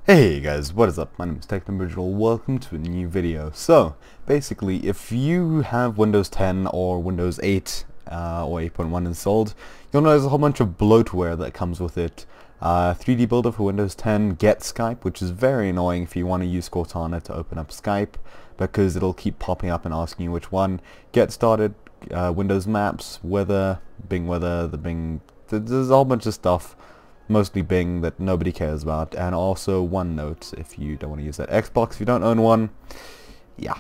Hey guys, what is up? My name is TechNoobOriginal. Welcome to a new video. So, basically, if you have Windows 10 or Windows 8 or 8.1 installed, you'll notice a whole bunch of bloatware that comes with it. 3D Builder for Windows 10, Get Skype, which is very annoying if you want to use Cortana to open up Skype, because it'll keep popping up and asking you which one. Get-Started, WindowsMaps, Weather, BingWeather, there's a whole bunch of stuff. Mostly Bing that nobody cares about, and also OneNote if you don't want to use that. Xbox if you don't own one. Yeah.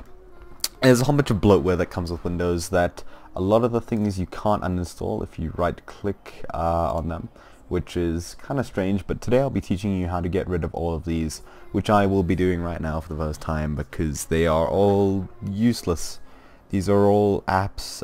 There's a whole bunch of bloatware that comes with Windows that a lot of the things you can't uninstall if you right click on them, which is kind of strange, but today I'll be teaching you how to get rid of all of these, which I will be doing right now for the first time because they are all useless. These are all apps,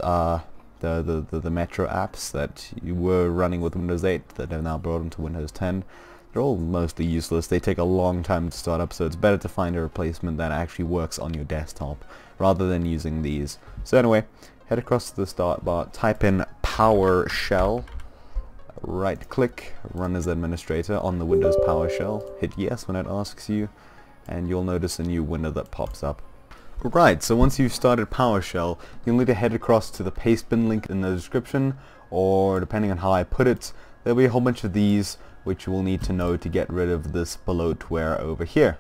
the Metro apps that you were running with Windows 8 that are now brought into Windows 10. They're all mostly useless. They take a long time to start up, so it's better to find a replacement that actually works on your desktop rather than using these. So anyway, head across to the start bar, type in PowerShell, right click, run as administrator on the Windows PowerShell, hit yes when it asks you, and you'll notice a new window that pops up. Right, so once you've started PowerShell, you'll need to head across to the pastebin link in the description, or depending on how I put it, there'll be a whole bunch of these which you will need to know to get rid of this bloatware over here.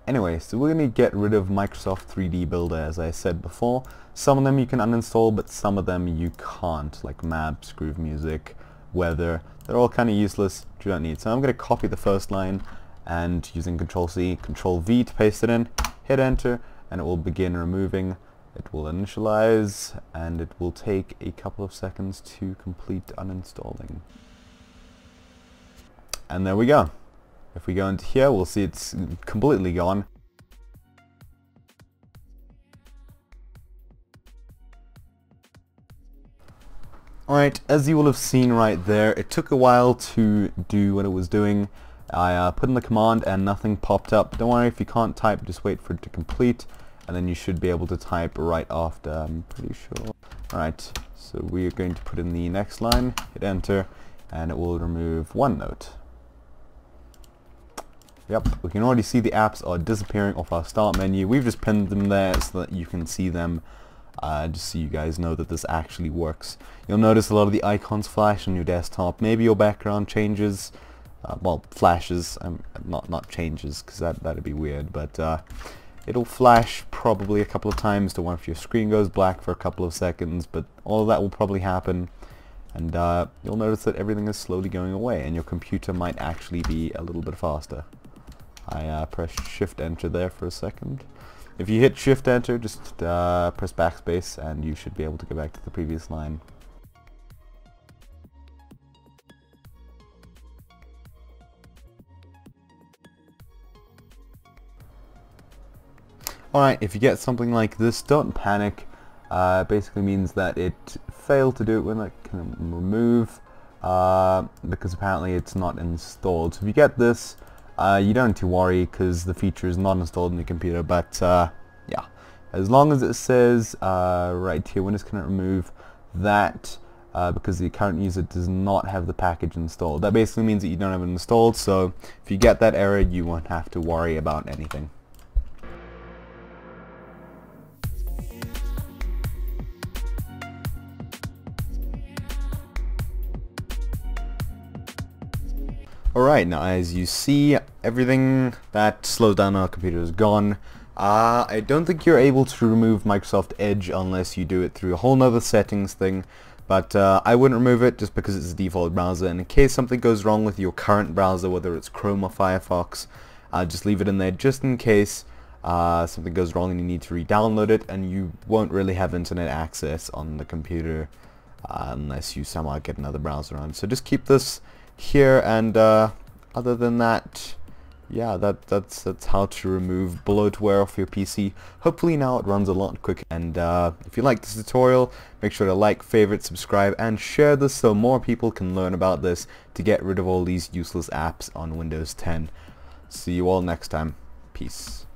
Anyway, so we're going to get rid of Microsoft 3D Builder, as I said before. Some of them you can uninstall, but some of them you can't, like Maps, GrooveMusic, Weather. They're all kind of useless, which you don't need. So I'm going to copy the first line, and using Control-C, Control-V to paste it in, hit enter, and it will begin removing. It will initialize, and it will take a couple of seconds to complete uninstalling. And there we go. If we go into here, we'll see it's completely gone. Alright, as you will have seen right there, it took a while to do what it was doing. I put in the command and nothing popped up. Don't worry if you can't type, just wait for it to complete, and then you should be able to type right after, I'm pretty sure. Alright, so we are going to put in the next line, hit enter, and it will remove OneNote. Yep, we can already see the apps are disappearing off our start menu. We've just pinned them there so that you can see them, just so you guys know that this actually works. You'll notice a lot of the icons flash on your desktop. Maybe your background changes, well, flashes, not changes, because that'd be weird, but it'll flash probably a couple of times to one if your screen goes black for a couple of seconds, but all of that will probably happen, and you'll notice that everything is slowly going away, and your computer might actually be a little bit faster. I pressed Shift Enter there for a second. If you hit Shift Enter, just press backspace, and you should be able to go back to the previous line. Alright, if you get something like this, don't panic. Basically means that it failed to do it when it can remove, because apparently it's not installed. So if you get this, you don't need to worry because the feature is not installed in your computer, but yeah, as long as it says right here, Windows cannot remove that because the current user does not have the package installed. That basically means that you don't have it installed, so if you get that error, you won't have to worry about anything. Alright, now as you see, everything that slows down our computer is gone. I don't think you're able to remove Microsoft Edge unless you do it through a whole nother settings thing, but I wouldn't remove it just because it's a default browser, and in case something goes wrong with your current browser, whether it's Chrome or Firefox, just leave it in there just in case something goes wrong and you need to re-download it, and you won't really have internet access on the computer unless you somehow get another browser on. So just keep this here, and other than that, yeah, that's how to remove bloatware off your PC. Hopefully now it runs a lot quicker, and if you like this tutorial, make sure to like, favorite, subscribe, and share this so more people can learn about this to get rid of all these useless apps on Windows 10. See you all next time. Peace.